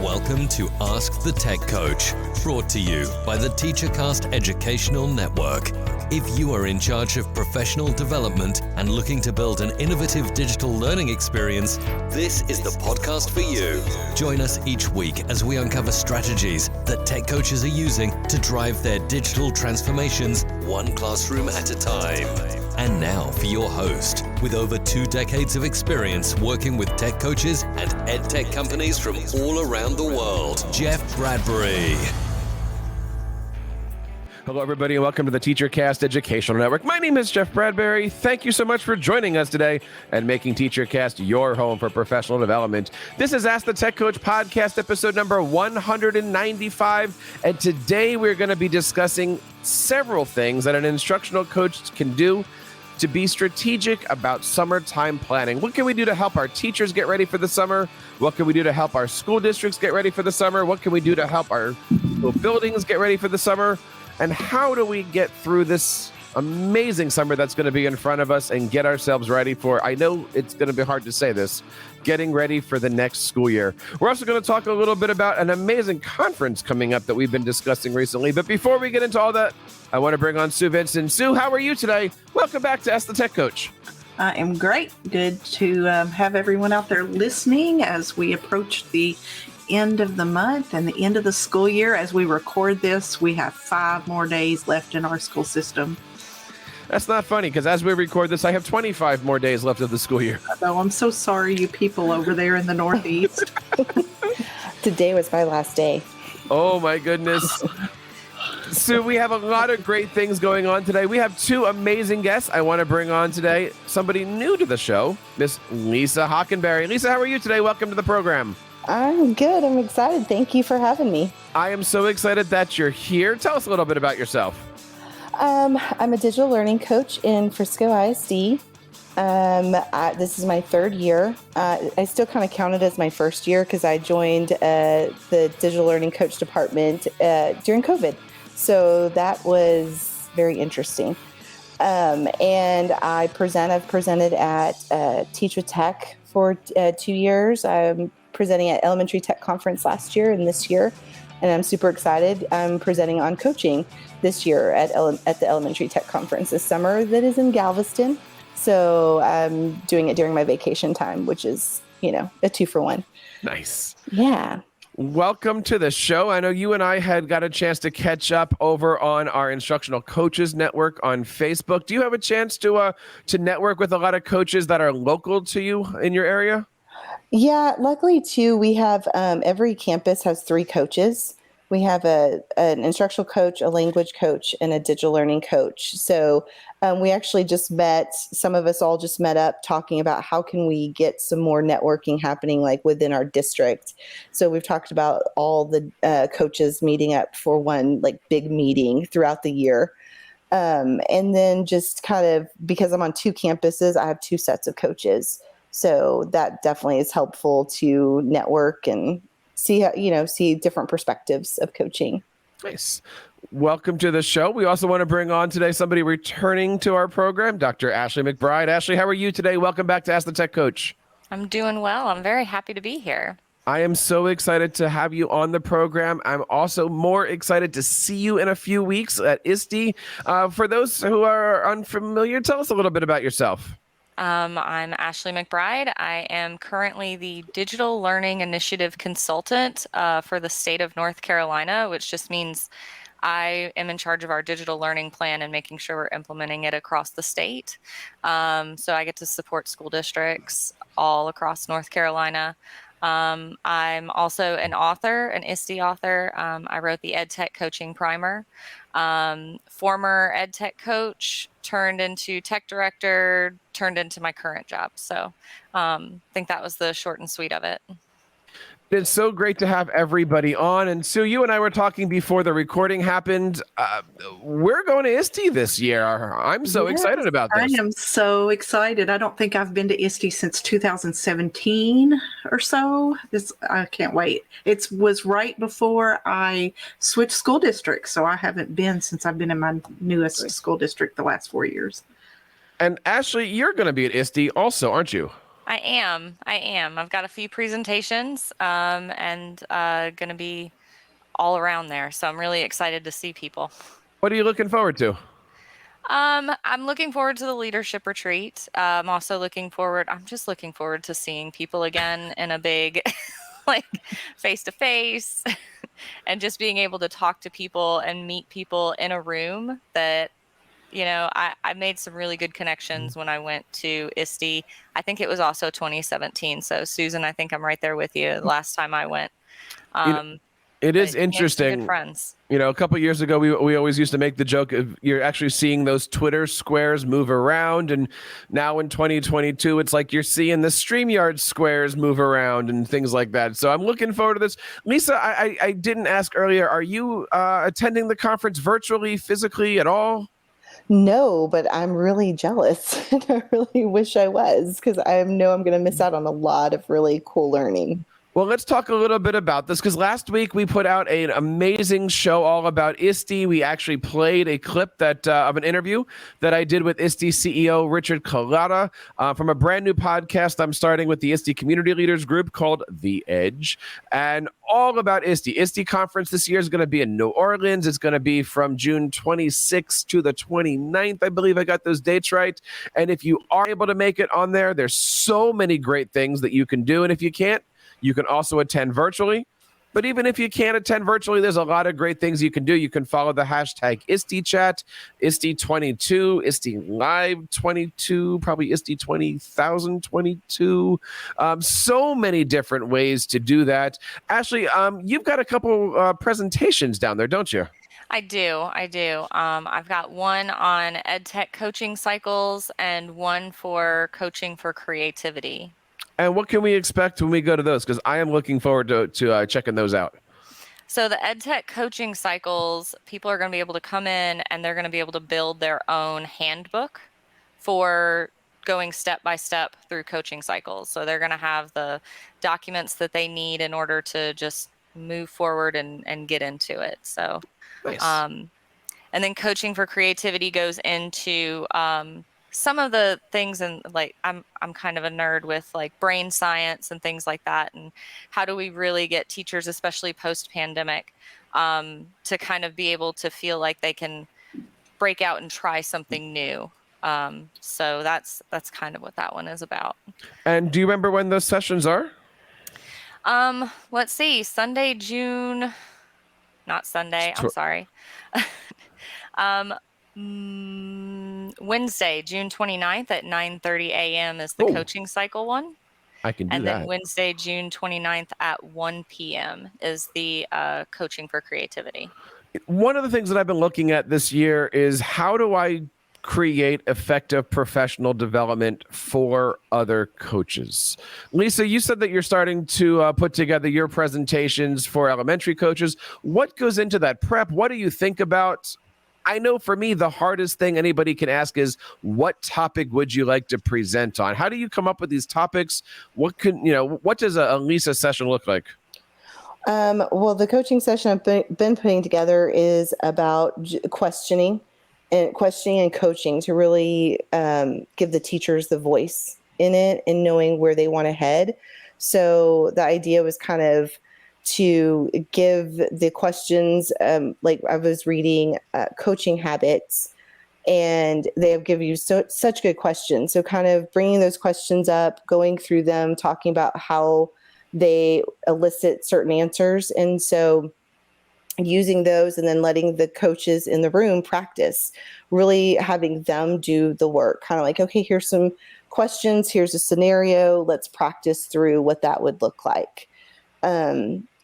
Welcome to Ask the Tech Coach, brought to you by the TeacherCast Educational Network. If you are in charge of professional development and looking to build an innovative digital learning experience, this is the podcast for you. Join us each week as we uncover strategies that tech coaches are using to drive their digital transformations one classroom at a time. And now for your host, with over 2 decades of experience working with tech coaches and ed tech companies from all around the world, Jeff Bradbury. Hello, everybody, and welcome to the TeacherCast Educational Network. My name is Jeff Bradbury. Thank you so much for joining us today and making TeacherCast your home for professional development. This is Ask the Tech Coach podcast, episode number 195, and today we're going to be discussing several things that an instructional coach can do to be strategic about summertime planning. What can we do to help our teachers get ready for the summer? What can we do to help our school districts get ready for the summer? What can we do to help our school buildings get ready for the summer? And how do we get through this amazing summer that's going to be in front of us and get ourselves ready for, I know it's going to be hard to say this, getting ready for the next school year. We're also going to talk a little bit about an amazing conference coming up that we've been discussing recently. But before we get into all that, I want to bring on Sue Vincent. Sue, how are you today? Welcome back to Ask the Tech Coach. I am great. Good to have everyone out there listening as we approach the end of the month and the end of the school year. As we record this, we have 5 more days left in our school system. That's not funny, because as we record this, I have 25 more days left of the school year. Oh, I'm so sorry, you people over there in the Northeast. Today was my last day. Oh, my goodness. So we have a lot of great things going on today. We have 2 amazing guests I want to bring on today. Somebody new to the show, Miss Lisa Hockenberry. Lisa, how are you today? Welcome to the program. I'm good. I'm excited. Thank you for having me. I am so excited that you're here. Tell us a little bit about yourself. I'm a digital learning coach in Frisco ISD. This is my 3rd year. I still kind of count it as my first year because I joined the digital learning coach department during COVID. So that was very interesting. And I've presented at Teach with Tech for 2 years. I'm presenting at Elementary Tech Conference last year and this year, and I'm super excited. I'm presenting on coaching this year at the Elementary Tech Conference this summer that is in Galveston. So I'm doing it during my vacation time, which is, a 2-for-1. Nice. Yeah. Welcome to the show. I know you and I had got a chance to catch up over on our Instructional Coaches Network on Facebook. Do you have a chance to network with a lot of coaches that are local to you in your area? Yeah, luckily too, we have every campus has 3 coaches. We have an instructional coach, a language coach, and a digital learning coach. So we actually just met, some of us all just met up talking about how can we get some more networking happening like within our district. So we've talked about all the coaches meeting up for one like big meeting throughout the year. And then just kind of, because I'm on 2 campuses, I have 2 sets of coaches. So that definitely is helpful to network and see different perspectives of coaching. Nice. Welcome to the show. We also want to bring on today somebody returning to our program, Dr. Ashley McBride. Ashley, how are you today? Welcome back to Ask the Tech Coach. I'm doing well. I'm very happy to be here. I am so excited to have you on the program. I'm also more excited to see you in a few weeks at ISTE. For those who are unfamiliar, tell us a little bit about yourself. I'm Ashley McBride. I am currently the Digital Learning Initiative Consultant for the state of North Carolina, which just means I am in charge of our digital learning plan and making sure we're implementing it across the state. So I get to support school districts all across North Carolina. I'm also an author, an ISTE author. I wrote the EdTech Coaching Primer. Former EdTech coach, turned into tech director, turned into my current job. So I think that was the short and sweet of it. It's so great to have everybody on. And Sue, you and I were talking before the recording happened. We're going to ISTE this year. I'm so excited about this. I am so excited. I don't think I've been to ISTE since 2017 or so. I can't wait. It was right before I switched school districts, so I haven't been since I've been in my newest school district the last 4 years. And Ashley, you're going to be at ISTE also, aren't you? I am. I've got a few presentations and going to be all around there. So I'm really excited to see people. What are you looking forward to? I'm looking forward to the leadership retreat. I'm just looking forward to seeing people again in a big, like face to face and just being able to talk to people and meet people in a room that, I made some really good connections when I went to ISTE. I think it was also 2017. So Susan, I think I'm right there with you the last time I went. You know, it is But made some good interesting. friends. A couple of years ago, we always used to make the joke of you're actually seeing those Twitter squares move around. And now in 2022, it's like you're seeing the StreamYard squares move around and things like that. So I'm looking forward to this. Lisa, I didn't ask earlier, are you attending the conference virtually, physically at all? No, but I'm really jealous. And I really wish I was, because I know I'm going to miss out on a lot of really cool learning. Well, let's talk a little bit about this, because last week we put out an amazing show all about ISTE. We actually played a clip of an interview that I did with ISTE CEO Richard Collada from a brand new podcast I'm starting with the ISTE community leaders group called The Edge, and all about ISTE. ISTE conference this year is going to be in New Orleans. It's going to be from June 26th to the 29th. I believe I got those dates right. And if you are able to make it on there, there's so many great things that you can do. And if you can't, you can also attend virtually. But even if you can't attend virtually, there's a lot of great things you can do. You can follow the hashtag ISTE chat, ISTE22, ISTE Live 22, probably ISTE 20,022. So many different ways to do that. Ashley, you've got a couple presentations down there, don't you? I do. I've got one on EdTech coaching cycles and one for coaching for creativity. And what can we expect when we go to those? Because I am looking forward to checking those out. So the EdTech coaching cycles, people are going to be able to come in and they're going to be able to build their own handbook for going step by step through coaching cycles. So they're going to have the documents that they need in order to just move forward and get into it. So, nice. And then coaching for creativity goes into some of the things, and like I'm kind of a nerd with like brain science and things like that, and how do we really get teachers, especially post-pandemic, to kind of be able to feel like they can break out and try something new. So that's kind of what that one is about. And do you remember when those sessions are? Let's see, not Sunday, I'm sorry. Wednesday, June 29th at 9:30 a.m. is the coaching cycle one. I can do that. And then Wednesday, June 29th at 1 p.m. is the coaching for creativity. One of the things that I've been looking at this year is how do I create effective professional development for other coaches? Lisa, you said that you're starting to put together your presentations for elementary coaches. What goes into that prep? What do you think about? I know for me, the hardest thing anybody can ask is, what topic would you like to present on? How do you come up with these topics? What does a Lisa session look like? Well, the coaching session I've been putting together is about questioning and coaching to really give the teachers the voice in it and knowing where they want to head. So the idea was kind of to give the questions, like I was reading Coaching Habits, and they give you such good questions. So kind of bringing those questions up, going through them, talking about how they elicit certain answers. And so using those and then letting the coaches in the room practice, really having them do the work, kind of like, okay, here's some questions, here's a scenario, let's practice through what that would look like.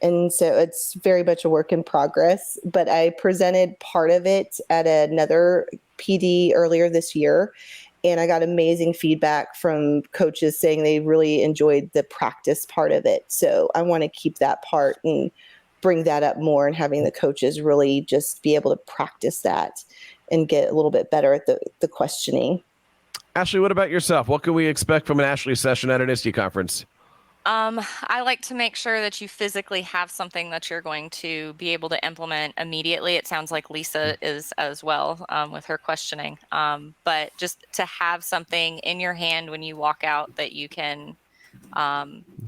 And so it's very much a work in progress, but I presented part of it at another PD earlier this year, and I got amazing feedback from coaches saying they really enjoyed the practice part of it. So I want to keep that part and bring that up more, and having the coaches really just be able to practice that and get a little bit better at the questioning. Ashley, what about yourself? What can we expect from an Ashley session at an ISTE conference? I like to make sure that you physically have something that you're going to be able to implement immediately. It sounds like Lisa is as well, with her questioning. But just to have something in your hand when you walk out that you can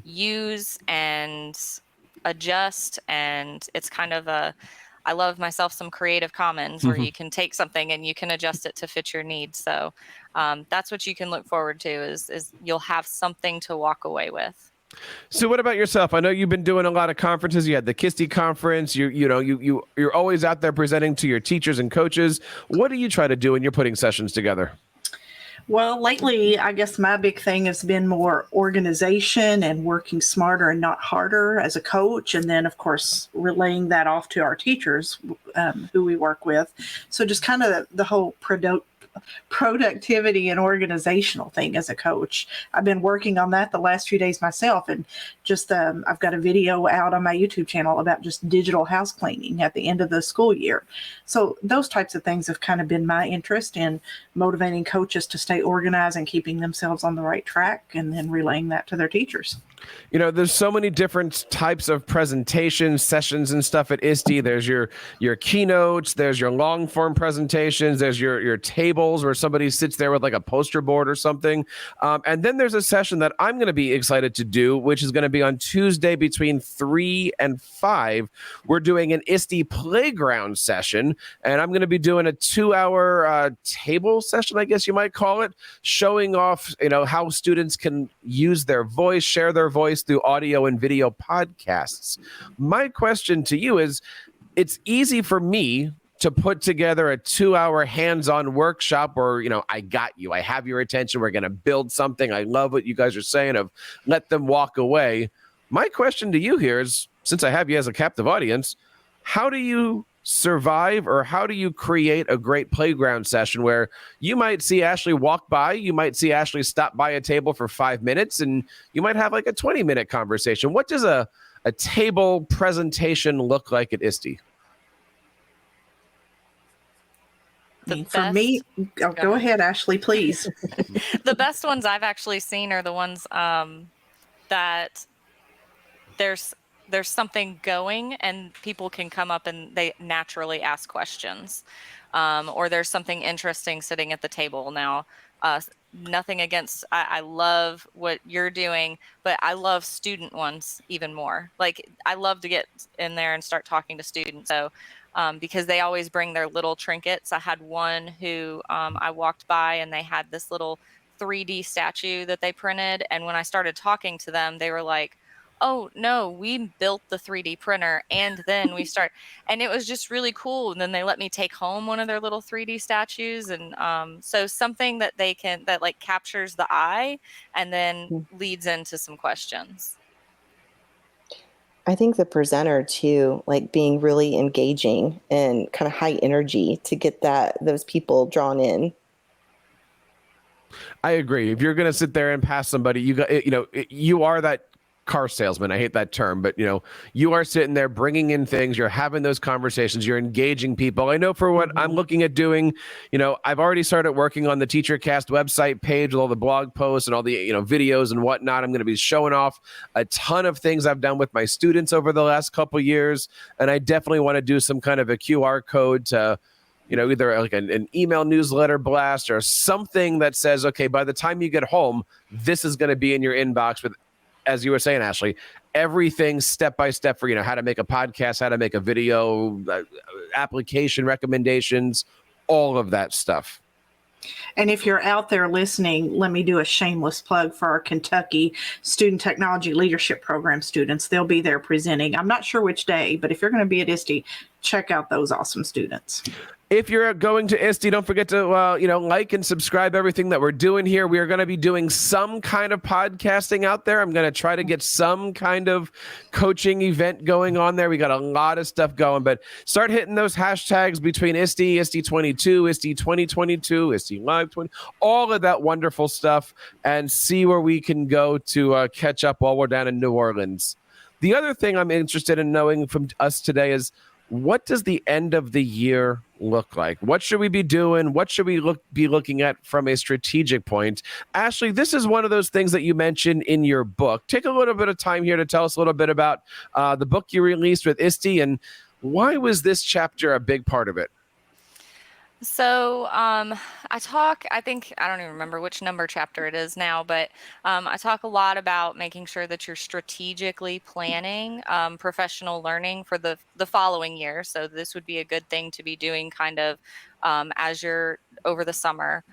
use and adjust. And it's kind of I love myself some Creative Commons where you can take something and you can adjust it to fit your needs. So that's what you can look forward to is you'll have something to walk away with. So what about yourself? I know you've been doing a lot of conferences. You had the KISTE conference. You're always out there presenting to your teachers and coaches. What do you try to do when you're putting sessions together? Well, lately, I guess my big thing has been more organization and working smarter and not harder as a coach. And then, of course, relaying that off to our teachers who we work with. So just kind of the whole productivity and organizational thing as a coach. I've been working on that the last few days myself, and just I've got a video out on my YouTube channel about just digital house cleaning at the end of the school year. So those types of things have kind of been my interest in motivating coaches to stay organized and keeping themselves on the right track, and then relaying that to their teachers. There's so many different types of presentation sessions and stuff at ISTE. There's your keynotes, there's your long form presentations, there's your tables where somebody sits there with like a poster board or something. And then there's a session that I'm going to be excited to do, which is going to be on Tuesday between 3 and 5. We're doing an ISTE Playground Session, and I'm going to be doing a 2-hour table session, I guess you might call it, showing off, how students can use their voice, share their voice through audio and video podcasts. My question to you is, it's easy for me to put together a 2-hour hands-on workshop where, I got you. I have your attention. We're going to build something. I love what you guys are saying of let them walk away. My question to you here is, since I have you as a captive audience, how do you survive, or how do you create a great playground session where you might see Ashley walk by, you might see Ashley stop by a table for 5 minutes, and you might have like a 20-minute conversation? What does a table presentation look like at ISTE? For me, go ahead, Ashley, please. The best ones I've actually seen are the ones that there's something going and people can come up and they naturally ask questions, or there's something interesting sitting at the table. Now, nothing against, I love what you're doing, but I love student ones even more. Like, I love to get in there and start talking to students. So because they always bring their little trinkets. I had one who I walked by and they had this little 3D statue that they printed. And when I started talking to them, they were like, oh no, we built the 3D printer and then we start, and it was just really cool. And then they let me take home one of their little 3D statues. And so something that that like captures the eye and then leads into some questions. I think the presenter too, like being really engaging and kind of high energy to get those people drawn in. I agree. If you're going to sit there and pass somebody, you are that car salesman. I hate that term, but you are sitting there bringing in things, you're having those conversations, you're engaging people. I know for what I'm looking at doing, I've already started working on the TeacherCast website page with all the blog posts and all the, videos and whatnot. I'm going to be showing off a ton of things I've done with my students over the last couple of years. And I definitely want to do some kind of a QR code to, either like an email newsletter blast or something that says, okay, by the time you get home, this is going to be in your inbox with, as you were saying, Ashley, everything step by step for, how to make a podcast, how to make a video, application recommendations, all of that stuff. And if you're out there listening, let me do a shameless plug for our Kentucky Student Technology Leadership Program students. They'll be there presenting. I'm not sure which day, but if you're going to be at ISTE, check out those awesome students. If you're going to ISTE, don't forget to, like and subscribe everything that we're doing here. We are going to be doing some kind of podcasting out there. I'm going to try to get some kind of coaching event going on there. We got a lot of stuff going, but start hitting those hashtags between ISTE, ISTE 22, ISTE 2022, ISTE Live 20, all of that wonderful stuff, and see where we can go to catch up while we're down in New Orleans. The other thing I'm interested in knowing from us today is, what does the end of the year look like? What should we be doing? What should we be looking at from a strategic point? Ashley, this is one of those things that you mentioned in your book. Take a little bit of time here to tell us a little bit about the book you released with ISTE, and why was this chapter a big part of it? So I think, I don't even remember which number chapter it is now, but I talk a lot about making sure that you're strategically planning professional learning for the following year. So this would be a good thing to be doing kind of as you're over the summer.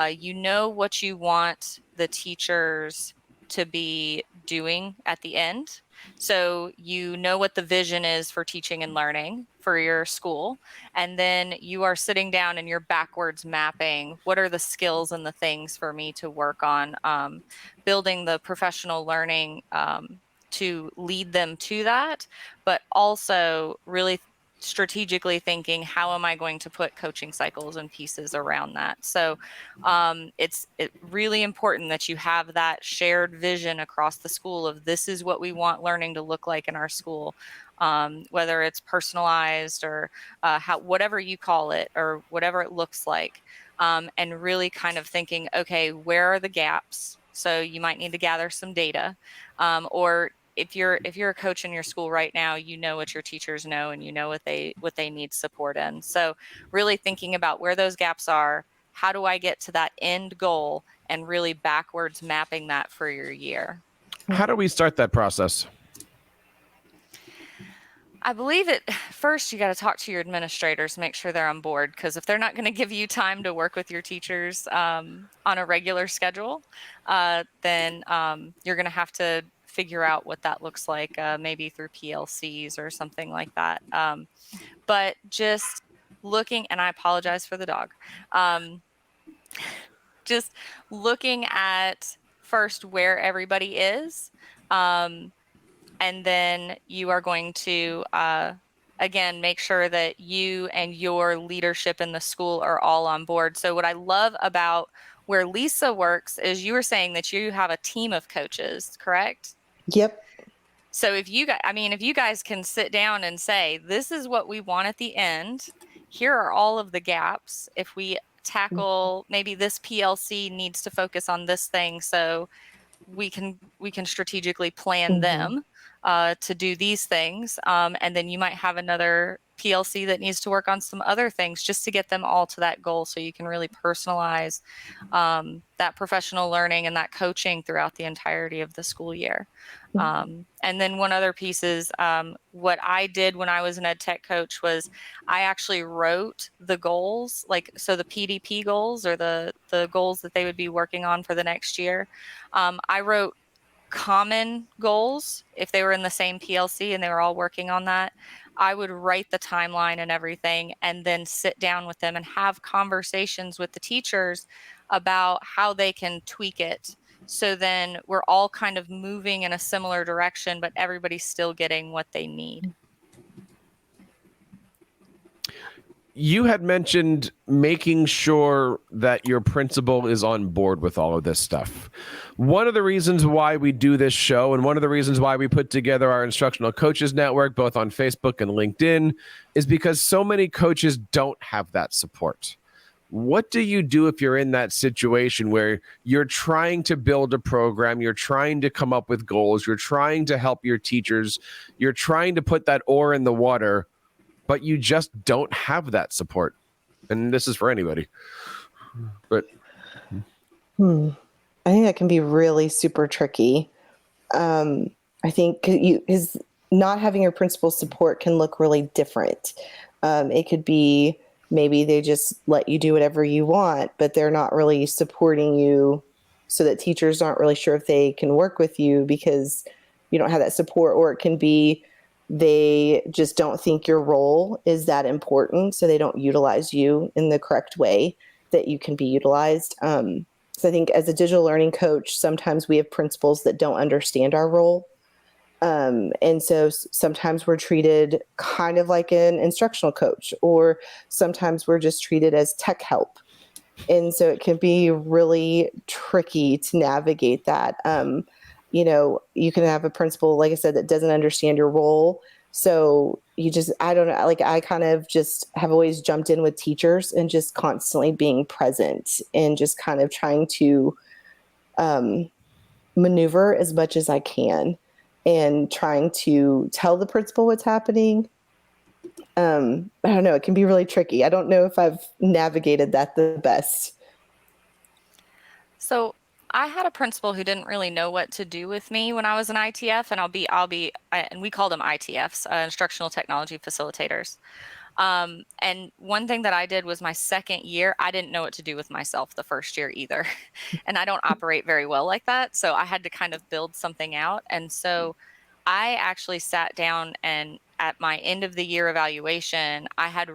You know what you want the teachers to be doing at the end. So you know what the vision is for teaching and learning for your school. And then you are sitting down and you're backwards mapping what are the skills and the things for me to work on, building the professional learning to lead them to that, but also really strategically thinking, how am I going to put coaching cycles and pieces around that? So it's really important that you have that shared vision across the school of this is what we want learning to look like in our school, whether it's personalized or whatever you call it or whatever it looks like, and really kind of thinking, okay, where are the gaps? So you might need to gather some data, or if you're a coach in your school right now, you know what your teachers know and you know what they need support in. So really thinking about where those gaps are, how do I get to that end goal, and really backwards mapping that for your year. How do we start that process? I believe first you got to talk to your administrators, make sure they're on board, because if they're not going to give you time to work with your teachers on a regular schedule, then you're going to have to figure out what that looks like, maybe through PLCs or something like that. But just looking, and I apologize for the dog, just looking at first where everybody is, and then you are going to, again, make sure that you and your leadership in the school are all on board. So what I love about where Lisa works is you were saying that you have a team of coaches, correct? Yep. So if you guys can sit down and say, this is what we want at the end, here are all of the gaps. If we tackle, maybe this PLC needs to focus on this thing, so we can strategically plan them to do these things, and then you might have another PLC that needs to work on some other things just to get them all to that goal, so you can really personalize that professional learning and that coaching throughout the entirety of the school year. And then one other piece is what I did when I was an ed tech coach was I actually wrote the goals, so the PDP goals, or the goals that they would be working on for the next year. I wrote common goals. If they were in the same PLC and they were all working on that, I would write the timeline and everything, and then sit down with them and have conversations with the teachers about how they can tweak it. So then we're all kind of moving in a similar direction, but everybody's still getting what they need. You had mentioned making sure that your principal is on board with all of this stuff. One of the reasons why we do this show, and one of the reasons why we put together our Instructional Coaches Network, both on Facebook and LinkedIn, is because so many coaches don't have that support. What do you do if you're in that situation where you're trying to build a program, you're trying to come up with goals, you're trying to help your teachers, you're trying to put that oar in the water, but you just don't have that support? And this is for anybody. But I think that can be really super tricky. I think because not having your principal's support can look really different. It could be maybe they just let you do whatever you want, but they're not really supporting you, so that teachers aren't really sure if they can work with you because you don't have that support. Or it can be they just don't think your role is that important, so they don't utilize you in the correct way that you can be utilized. So I think as a digital learning coach, sometimes we have principals that don't understand our role. And so sometimes we're treated kind of like an instructional coach, or sometimes we're just treated as tech help. And so it can be really tricky to navigate that. You can have a principal, like I said, that doesn't understand your role, So I don't know, like I kind of just have always jumped in with teachers and just constantly being present and just kind of trying to maneuver as much as I can and trying to tell the principal what's happening. I don't know. It can be really tricky. I don't know if I've navigated that the best. So I had a principal who didn't really know what to do with me when I was an ITF, and and we called them ITFs, instructional technology facilitators. And one thing that I did was my second year, I didn't know what to do with myself the first year either. And I don't operate very well like that. So I had to kind of build something out. And so I actually sat down, and at my end of the year evaluation, I had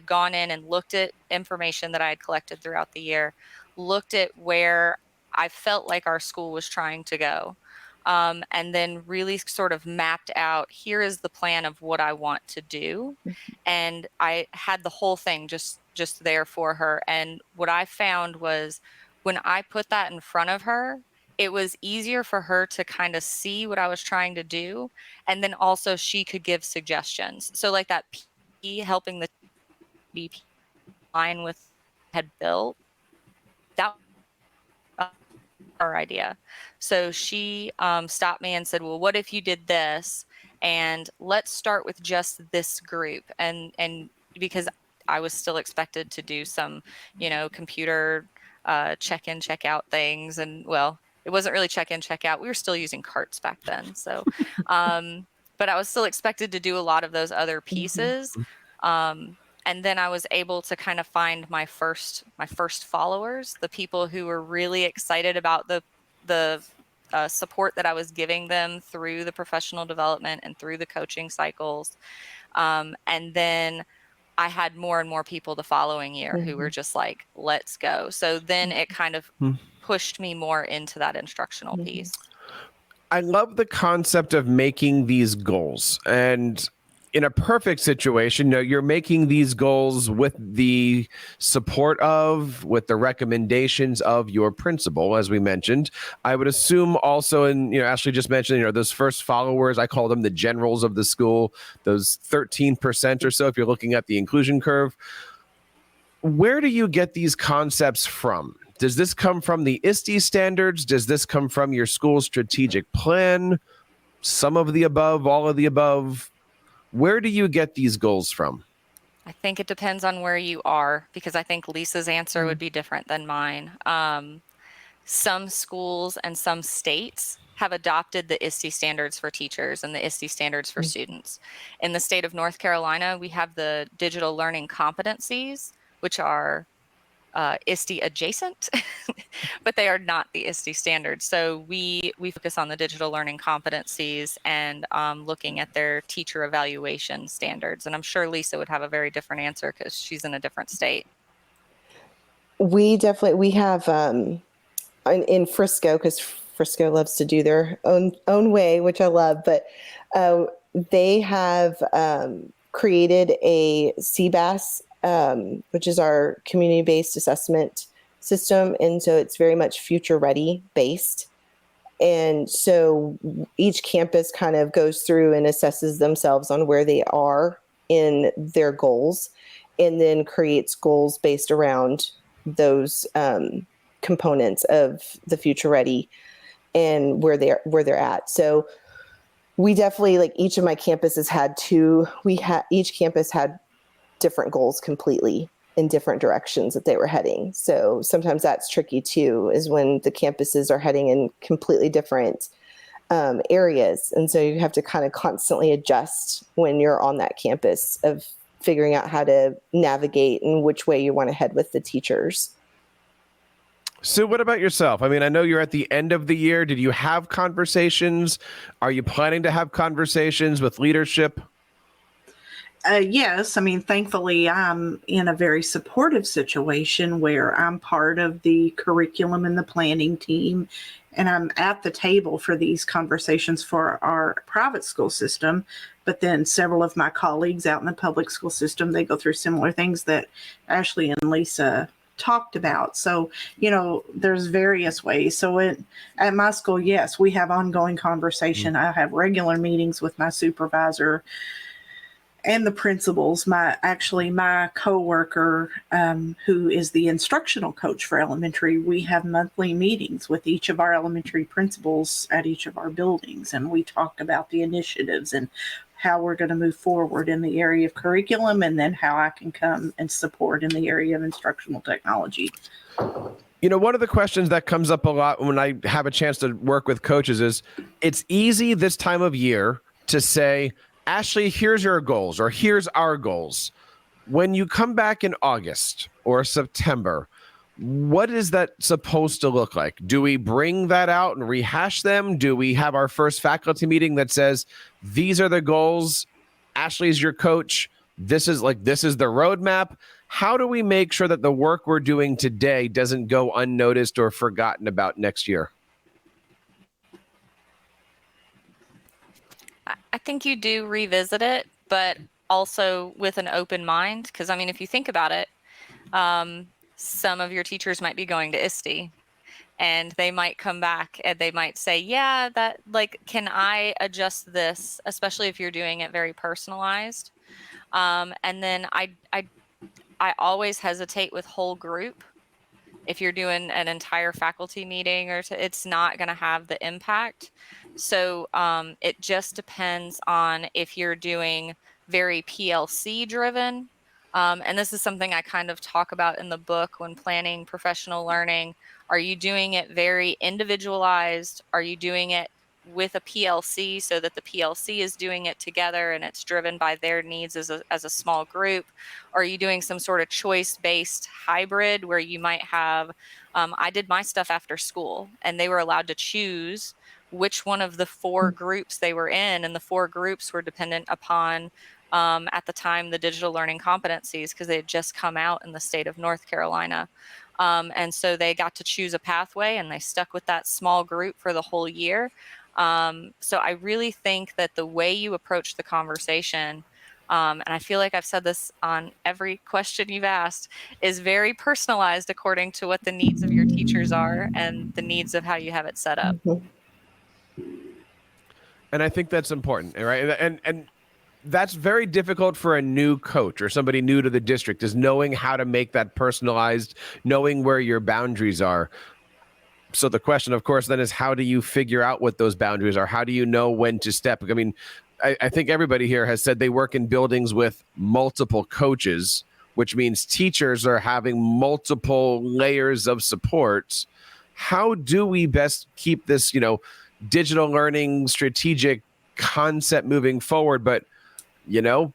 gone in and looked at information that I had collected throughout the year, looked at where I felt like our school was trying to go. And then really sort of mapped out, here is the plan of what I want to do. And I had the whole thing just there for her. And what I found was when I put that in front of her, it was easier for her to kind of see what I was trying to do. And then also she could give suggestions. So like that P, helping the BP line with had built, that our idea. So she stopped me and said, well, what if you did this? And let's start with just this group. And because I was still expected to do some, computer check-in, check-out things. And well, it wasn't really check-in, check-out. We were still using carts back then. So, but I was still expected to do a lot of those other pieces. And then I was able to kind of find my first followers, the people who were really excited about the support that I was giving them through the professional development and through the coaching cycles. And then I had more and more people the following year who were just like, let's go. So then it kind of pushed me more into that instructional piece. I love the concept of making these goals. And in a perfect situation, you're making these goals with the support of, with the recommendations of your principal, as we mentioned. I would assume also, and Ashley just mentioned, those first followers, I call them the generals of the school, those 13% or so, if you're looking at the inclusion curve. Where do you get these concepts from? Does this come from the ISTE standards? Does this come from your school's strategic plan? Some of the above, all of the above? Where do you get these goals from? I think it depends on where you are, because I think Lisa's answer would be different than mine. Some schools and some states have adopted the ISTE standards for teachers and the ISTE standards for students. In the state of North Carolina, we have the digital learning competencies, which are ISTE adjacent, but they are not the ISTE standards. So we focus on the digital learning competencies and looking at their teacher evaluation standards. And I'm sure Lisa would have a very different answer because she's in a different state. We have in Frisco, because Frisco loves to do their own way, which I love, but they have created a CBAS, which is our community-based assessment system. And so it's very much future ready based. And so each campus kind of goes through and assesses themselves on where they are in their goals, and then creates goals based around those components of the future ready and where they're at. So we definitely, like, each of my campuses had each campus had different goals completely in different directions that they were heading. So sometimes that's tricky too, is when the campuses are heading in completely different areas. And so you have to kind of constantly adjust when you're on that campus of figuring out how to navigate and which way you want to head with the teachers. So what about yourself? I mean, I know you're at the end of the year. Did you have conversations? Are you planning to have conversations with leadership? Yes. I mean, thankfully, I'm in a very supportive situation where I'm part of the curriculum and the planning team, and I'm at the table for these conversations for our private school system. But then several of my colleagues out in the public school system, they go through similar things that Ashley and Lisa talked about. So, there's various ways. So at my school, yes, we have ongoing conversation. I have regular meetings with my supervisor and the principals. My coworker, who is the instructional coach for elementary, we have monthly meetings with each of our elementary principals at each of our buildings, and we talk about the initiatives and how we're going to move forward in the area of curriculum, and then how I can come and support in the area of instructional technology. One of the questions that comes up a lot when I have a chance to work with coaches is, it's easy this time of year to say, Ashley, here's your goals, or here's our goals. When you come back in August or September, what is that supposed to look like? Do we bring that out and rehash them? Do we have our first faculty meeting that says, these are the goals, Ashley's your coach, this is the roadmap? How do we make sure that the work we're doing today doesn't go unnoticed or forgotten about next year? I think you do revisit it, but also with an open mind. Because, if you think about it, some of your teachers might be going to ISTE, and they might come back and they might say, yeah, can I adjust this, especially if you're doing it very personalized. And then I always hesitate with whole group. If you're doing an entire faculty meeting, it's not going to have the impact. So it just depends on if you're doing very PLC driven. And this is something I kind of talk about in the book when planning professional learning. Are you doing it very individualized? Are you doing it with a PLC so that the PLC is doing it together and it's driven by their needs as a small group? Or are you doing some sort of choice-based hybrid where you might have, I did my stuff after school, and they were allowed to choose which one of the 4 groups they were in, and the 4 groups were dependent upon, at the time, the digital learning competencies, because they had just come out in the state of North Carolina. And so they got to choose a pathway, and they stuck with that small group for the whole year. So I really think that the way you approach the conversation, and I feel like I've said this on every question you've asked, is very personalized according to what the needs of your teachers are and the needs of how you have it set up. And I think that's important, right? And that's very difficult for a new coach or somebody new to the district, is knowing how to make that personalized, knowing where your boundaries are. So the question, of course, then is, how do you figure out what those boundaries are? How do you know when to step? I think everybody here has said they work in buildings with multiple coaches, which means teachers are having multiple layers of support. How do we best keep this, digital learning strategic concept moving forward? But,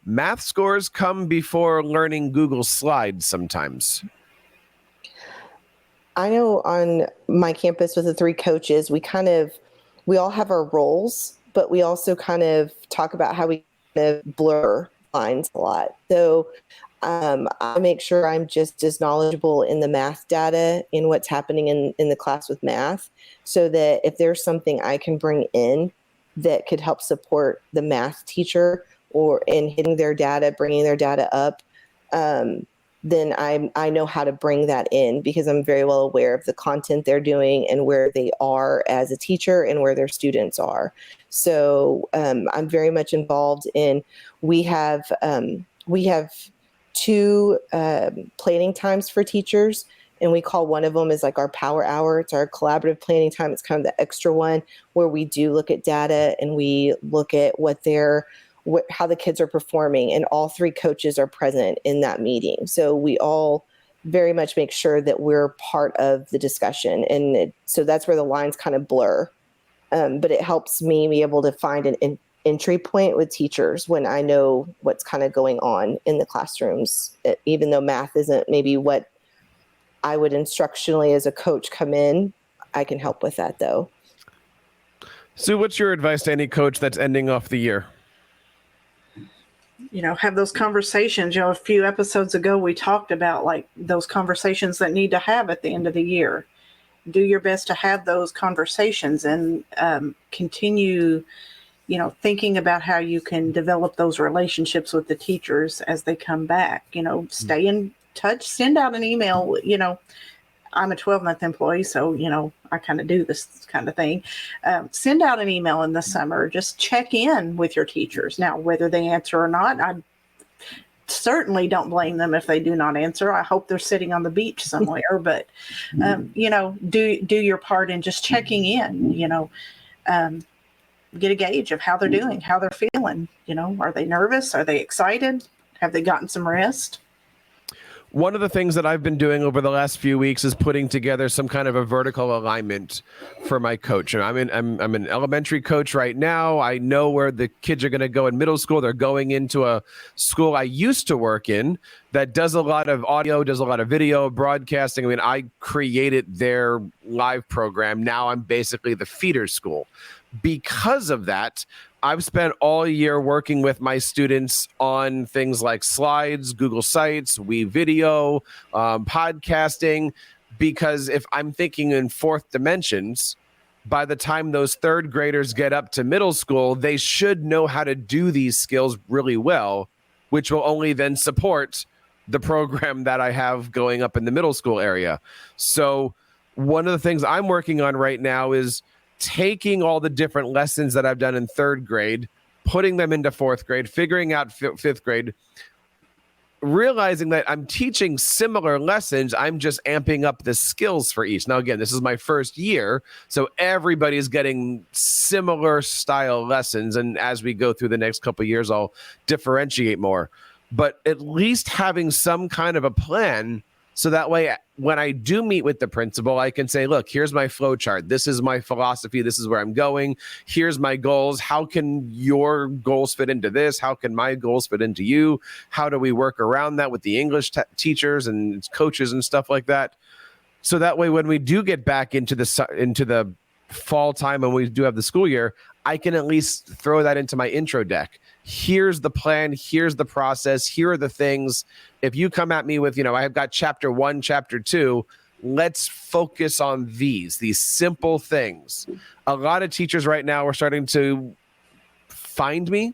math scores come before learning Google Slides sometimes. I know on my campus with the 3 coaches, we all have our roles, but we also kind of talk about how we kind of blur lines a lot. So I make sure I'm just as knowledgeable in the math data, in what's happening in the class with math, so that if there's something I can bring in that could help support the math teacher or in hitting their data, bringing their data up, then I know how to bring that in, because I'm very well aware of the content they're doing and where they are as a teacher and where their students are. So I'm very much involved in, we have 2 planning times for teachers, and we call one of them is like our power hour. It's our collaborative planning time. It's kind of the extra one where we do look at data and we look at how the kids are performing, and all 3 coaches are present in that meeting. So we all very much make sure that we're part of the discussion. And so that's where the lines kind of blur. But it helps me be able to find an entry point with teachers when I know what's kind of going on in the classrooms, even though math isn't maybe what I would instructionally as a coach come in. I can help with that though. Sue, what's your advice to any coach that's ending off the year? Have those conversations. A few episodes ago, we talked about those conversations that need to have at the end of the year. Do your best to have those conversations and continue, thinking about how you can develop those relationships with the teachers as they come back. Stay in send out an email. I'm a 12-month employee, so, I kind of do this kind of thing. Send out an email in the summer. Just check in with your teachers. Now, whether they answer or not, I certainly don't blame them if they do not answer. I hope they're sitting on the beach somewhere, but, do your part in just checking in, get a gauge of how they're doing, how they're feeling. Are they nervous? Are they excited? Have they gotten some rest? One of the things that I've been doing over the last few weeks is putting together some kind of a vertical alignment for my coach. And I'm an elementary coach right now. I know where the kids are going to go in middle school. They're going into a school I used to work in that does a lot of audio, does a lot of video broadcasting. I created their live program. Now I'm basically the feeder school. Because of that, I've spent all year working with my students on things like slides, Google Sites, WeVideo, podcasting, because if I'm thinking in fourth dimensions, by the time those third graders get up to middle school, they should know how to do these skills really well, which will only then support the program that I have going up in the middle school area. So one of the things I'm working on right now is taking all the different lessons that I've done in third grade, putting them into fourth grade, figuring out fifth grade, realizing that I'm teaching similar lessons. I'm just amping up the skills for each. Now, again, this is my first year, so everybody's getting similar style lessons. And as we go through the next couple of years, I'll differentiate more. But at least having some kind of a plan, so that way, when I do meet with the principal, I can say, look, here's my flow chart. This is my philosophy. This is where I'm going. Here's my goals. How can your goals fit into this? How can my goals fit into you? How do we work around that with the English teachers and coaches and stuff like that? So that way, when we do get back into the fall time and we do have the school year, I can at least throw that into my intro deck. Here's the plan. Here's the process. Here are the things. If you come at me with, I've got chapter 1, chapter 2, let's focus on these simple things. A lot of teachers right now are starting to find me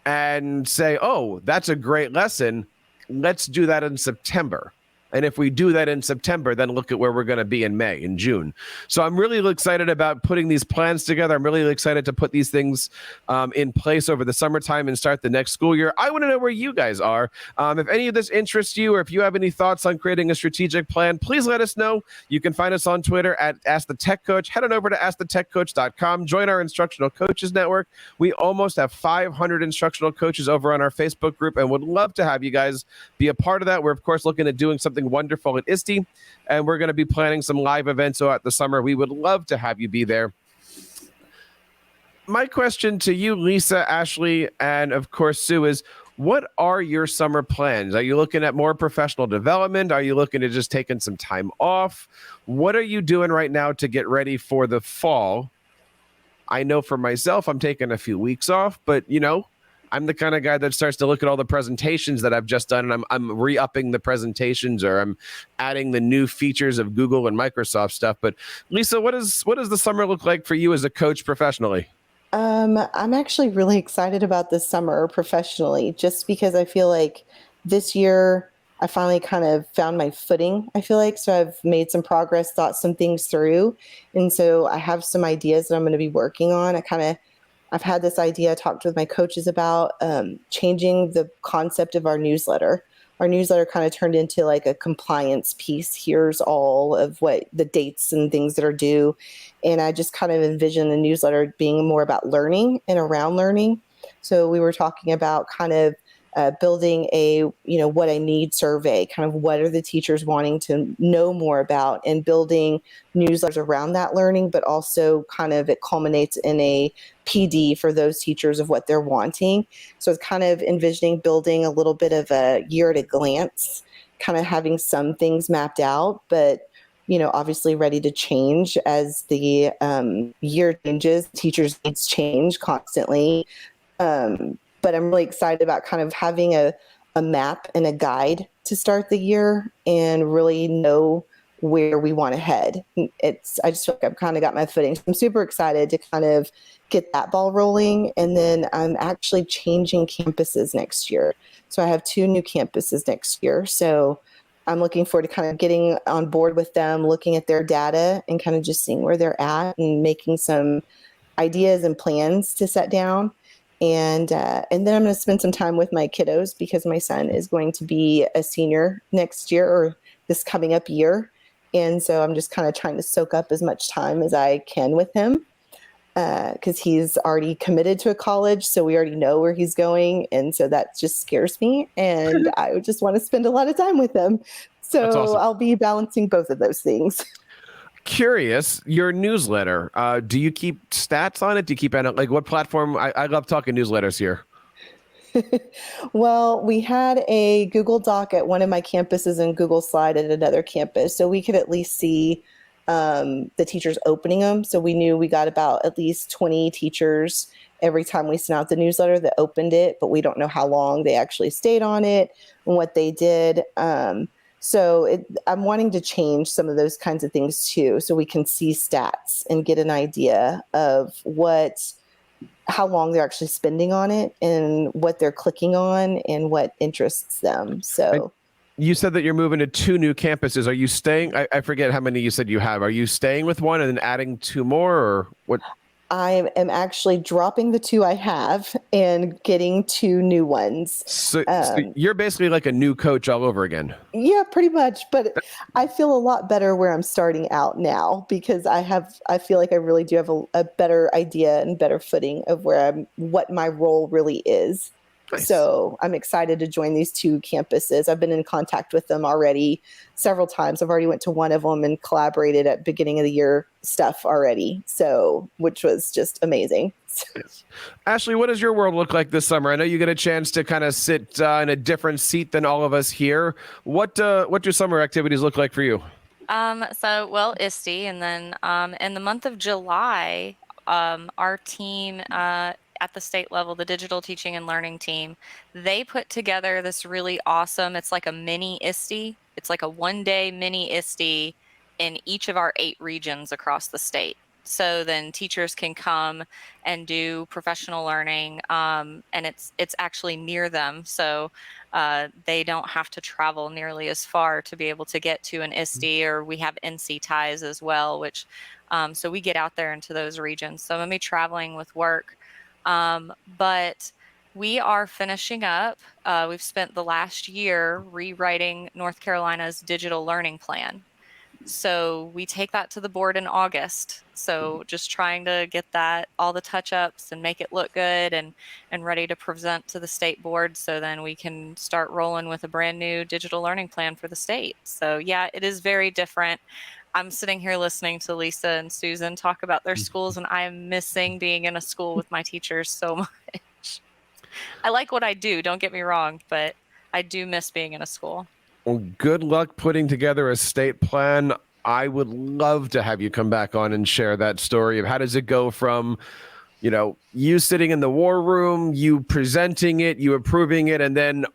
and say, oh, that's a great lesson. Let's do that in September. And if we do that in September, then look at where we're going to be in May and June. So I'm really excited about putting these plans together. I'm really excited to put these things in place over the summertime and start the next school year. I want to know where you guys are. If any of this interests you, or if you have any thoughts on creating a strategic plan, please let us know. You can find us on Twitter at Ask the Tech Coach. Head on over to AskTheTechCoach.com. Join our Instructional Coaches Network. We almost have 500 instructional coaches over on our Facebook group and would love to have you guys be a part of that. We're, of course, looking at doing something wonderful at ISTE, and we're going to be planning some live events throughout the summer. We would love to have you be there. My question to you, Lisa, Ashley, and of course Sue, is what are your summer plans? Are you looking at more professional development? Are you looking at just taking some time off? What are you doing right now to get ready for the fall? I know for myself, I'm taking a few weeks off, but I'm the kind of guy that starts to look at all the presentations that I've just done, and I'm re-upping the presentations, or I'm adding the new features of Google and Microsoft stuff. But Lisa, what does the summer look like for you as a coach professionally? I'm actually really excited about this summer professionally, just because I feel like this year I finally kind of found my footing, I feel like. So I've made some progress, thought some things through. And so I have some ideas that I'm going to be working on. I've had this idea I talked with my coaches about, changing the concept of our newsletter. Our newsletter kind of turned into like a compliance piece. Here's all of what the dates and things that are due. And I just kind of envision the newsletter being more about learning and around learning. So we were talking about kind of building a, what I need survey, kind of what are the teachers wanting to know more about, and building newsletters around that learning, but also kind of it culminates in a PD for those teachers of what they're wanting. So it's kind of envisioning building a little bit of a year at a glance, kind of having some things mapped out, but obviously ready to change as the year changes. Teachers' needs change constantly. But I'm really excited about kind of having a map and a guide to start the year and really know where we want to head. I just feel like I've kind of got my footing. So I'm super excited to kind of get that ball rolling. And then I'm actually changing campuses next year. So I have 2 new campuses next year. So I'm looking forward to kind of getting on board with them, looking at their data and kind of just seeing where they're at and making some ideas and plans to set down. And then I'm going to spend some time with my kiddos because my son is going to be a senior next year or this coming up year. And so I'm just kind of trying to soak up as much time as I can with him because he's already committed to a college. So we already know where he's going. And so that just scares me. And I would just want to spend a lot of time with him. So awesome. I'll be balancing both of those things. Curious, your newsletter, do you keep stats on it? Do you keep like what platform? I love talking newsletters here. Well, we had a Google Doc at one of my campuses and Google Slide at another campus. So we could at least see the teachers opening them. So we knew we got about at least 20 teachers every time we sent out the newsletter that opened it, but we don't know how long they actually stayed on it and what they did. So I'm wanting to change some of those kinds of things too, so we can see stats and get an idea of how long they're actually spending on it and what they're clicking on and what interests them. So you said that you're moving to 2 new campuses. Are you staying? I forget how many you said you have. Are you staying with one and then adding 2 more, or what? I am actually dropping the 2 I have and getting 2 new ones. So you're basically like a new coach all over again. Yeah, pretty much. But I feel a lot better where I'm starting out now because I feel like I really do have a better idea and better footing of what my role really is. Nice. So I'm excited to join these 2 campuses. I've been in contact with them already several times. I've already went to one of them and collaborated at beginning of the year stuff already. So, which was just amazing. Yes. Ashley, what does your world look like this summer? I know you get a chance to kind of sit in a different seat than all of us here. What do summer activities look like for you? Well, ISTE, and then in the month of July, our team at the state level, the digital teaching and learning team, they put together this really awesome, it's like a mini ISTE. It's like a 1-day mini ISTE in each of our 8 regions across the state. So then teachers can come and do professional learning, and it's actually near them. So they don't have to travel nearly as far to be able to get to an ISTE, or we have NC ties as well, which so we get out there into those regions. So I'm going to be traveling with work. But we are finishing up. We've spent the last year rewriting North Carolina's digital learning plan. So we take that to the board in August. So just trying to get that, all the touch-ups and make it look good and ready to present to the state board. So then we can start rolling with a brand new digital learning plan for the state. So yeah, it is very different. I'm sitting here listening to Lisa and Susan talk about their schools, and I am missing being in a school with my teachers so much. I like what I do, don't get me wrong, but I do miss being in a school. Well, good luck putting together a state plan. I would love to have you come back on and share that story of how does it go from, you sitting in the war room, you presenting it, you approving it, and then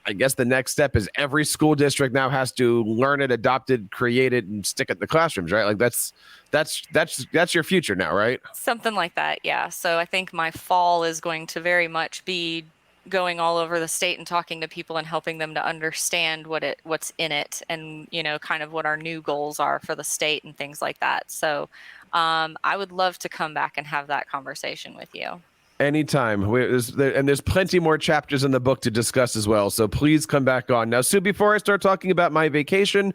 I guess the next step is every school district now has to learn it, adopt it, create it, and stick it in the classrooms, right? Like that's your future now, right? Something like that, yeah. So I think my fall is going to very much be going all over the state and talking to people and helping them to understand what's in it, and kind of what our new goals are for the state and things like that. So I would love to come back and have that conversation with you. Anytime. There's plenty more chapters in the book to discuss as well. So please come back on. Now, Sue, before I start talking about my vacation,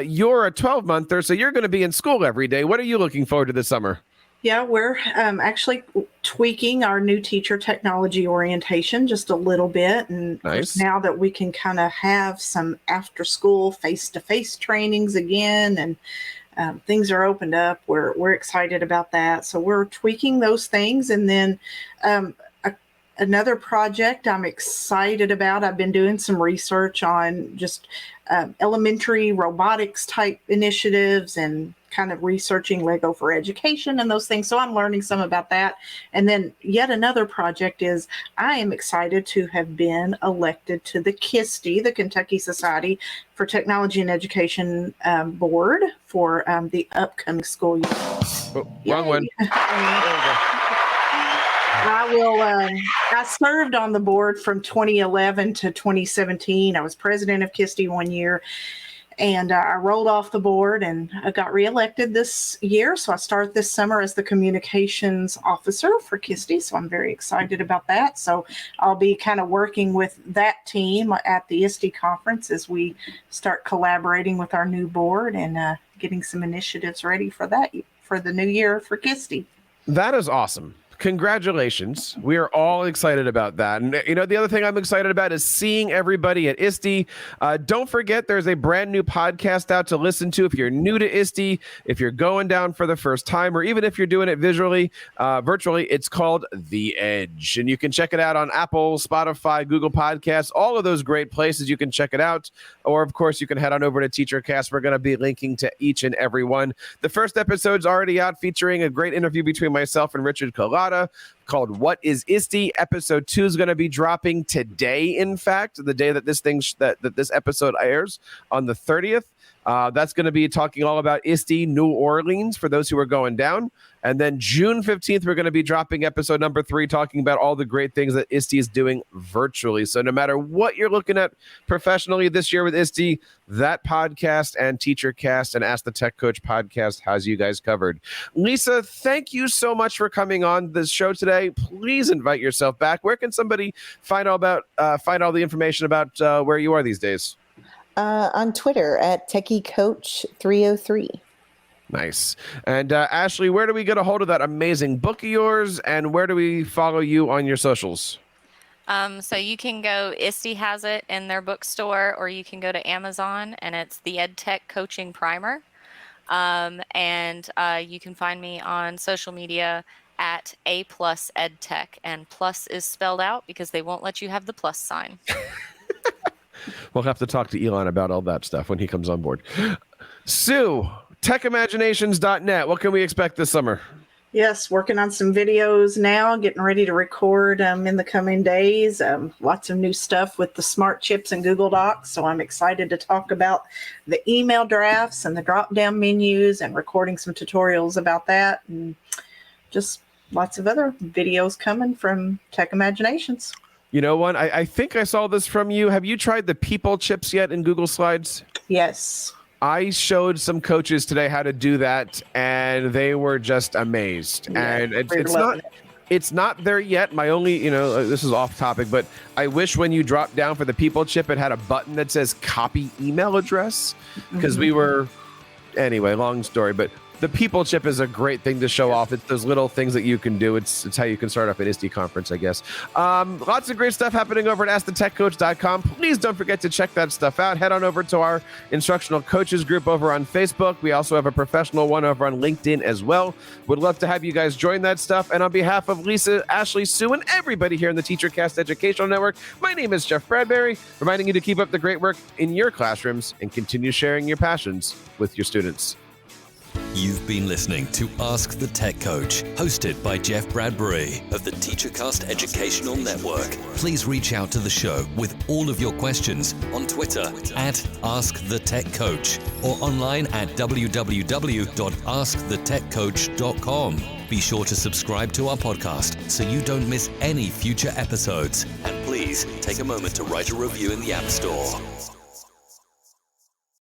you're a 12-monther, so you're going to be in school every day. What are you looking forward to this summer? Yeah, we're actually tweaking our new teacher technology orientation just a little bit. And nice. Now that we can kind of have some after-school face-to-face trainings again, and things are opened up, we're excited about that. So we're tweaking those things. And then another project I'm excited about, I've been doing some research on just elementary robotics type initiatives and kind of researching Lego for Education and those things. So I'm learning some about that. And then yet another project is I am excited to have been elected to the KISTE, the Kentucky Society for Technology and Education board for the upcoming school year. Oh, wrong one. I served on the board from 2011 to 2017. I was president of KISTE one year, and I rolled off the board and I got reelected this year. So I start this summer as the communications officer for KISTE. So I'm very excited about that. So I'll be kind of working with that team at the ISTE conference as we start collaborating with our new board and getting some initiatives ready for that, for the new year for KISTE. That is awesome. Congratulations. We are all excited about that. And, you know, the other thing I'm excited about is seeing everybody at ISTE. Don't forget, there's a brand new podcast out to listen to if you're new to ISTE, if you're going down for the first time, or even if you're doing it virtually. It's called The Edge. And you can check it out on Apple, Spotify, Google Podcasts, all of those great places you can check it out. Or, of course, you can head on over to TeacherCast. We're going to be linking to each and every one. The first episode's already out, featuring a great interview between myself and Richard Collada, called What is ISTE? Episode 2 is going to be dropping today, in fact, the day that this episode airs, on the 30th. That's going to be talking all about ISTE New Orleans for those who are going down. And then June 15th, we're going to be dropping episode number 3, talking about all the great things that ISTE is doing virtually. So no matter what you're looking at professionally this year with ISTE, that podcast and TeacherCast and Ask the Tech Coach podcast has you guys covered. Lisa, thank you so much for coming on this show today. Please invite yourself back. Where can somebody find all the information about where you are these days? On Twitter at TechieCoach303. Nice. And Ashley, where do we get a hold of that amazing book of yours, and where do we follow you on your socials? So you can go, ISTE has it in their bookstore, or you can go to Amazon, and it's the EdTech Coaching Primer. And you can find me on social media at A+ EdTech, and plus is spelled out because they won't let you have the plus sign. We'll have to talk to Elon about all that stuff when he comes on board. Sue, techimaginations.net. What can we expect this summer? Yes, working on some videos now, getting ready to record in the coming days. Lots of new stuff with the smart chips and Google Docs. So I'm excited to talk about the email drafts and the drop-down menus and recording some tutorials about that. And just lots of other videos coming from Tech Imaginations. You know what? I think I saw this from you. Have you tried the people chips yet in Google Slides? Yes. I showed some coaches today how to do that, and they were just amazed. Yeah, and it's not there yet. My only, this is off topic, but I wish when you drop down for the people chip, it had a button that says copy email address, because anyway, long story, but the people chip is a great thing to show off. It's those little things that you can do. It's how you can start off an ISTE conference, I guess. Lots of great stuff happening over at AskTheTechCoach.com. Please don't forget to check that stuff out. Head on over to our Instructional Coaches group over on Facebook. We also have a professional one over on LinkedIn as well. Would love to have you guys join that stuff. And on behalf of Lisa, Ashley, Sue, and everybody here in the TeacherCast Educational Network, my name is Jeff Bradbury, reminding you to keep up the great work in your classrooms and continue sharing your passions with your students. You've been listening to Ask the Tech Coach, hosted by Jeff Bradbury of the TeacherCast Educational Network. Please reach out to the show with all of your questions on Twitter at AskTheTechCoach or online at www.askthetechcoach.com. Be sure to subscribe to our podcast so you don't miss any future episodes. And please take a moment to write a review in the App Store.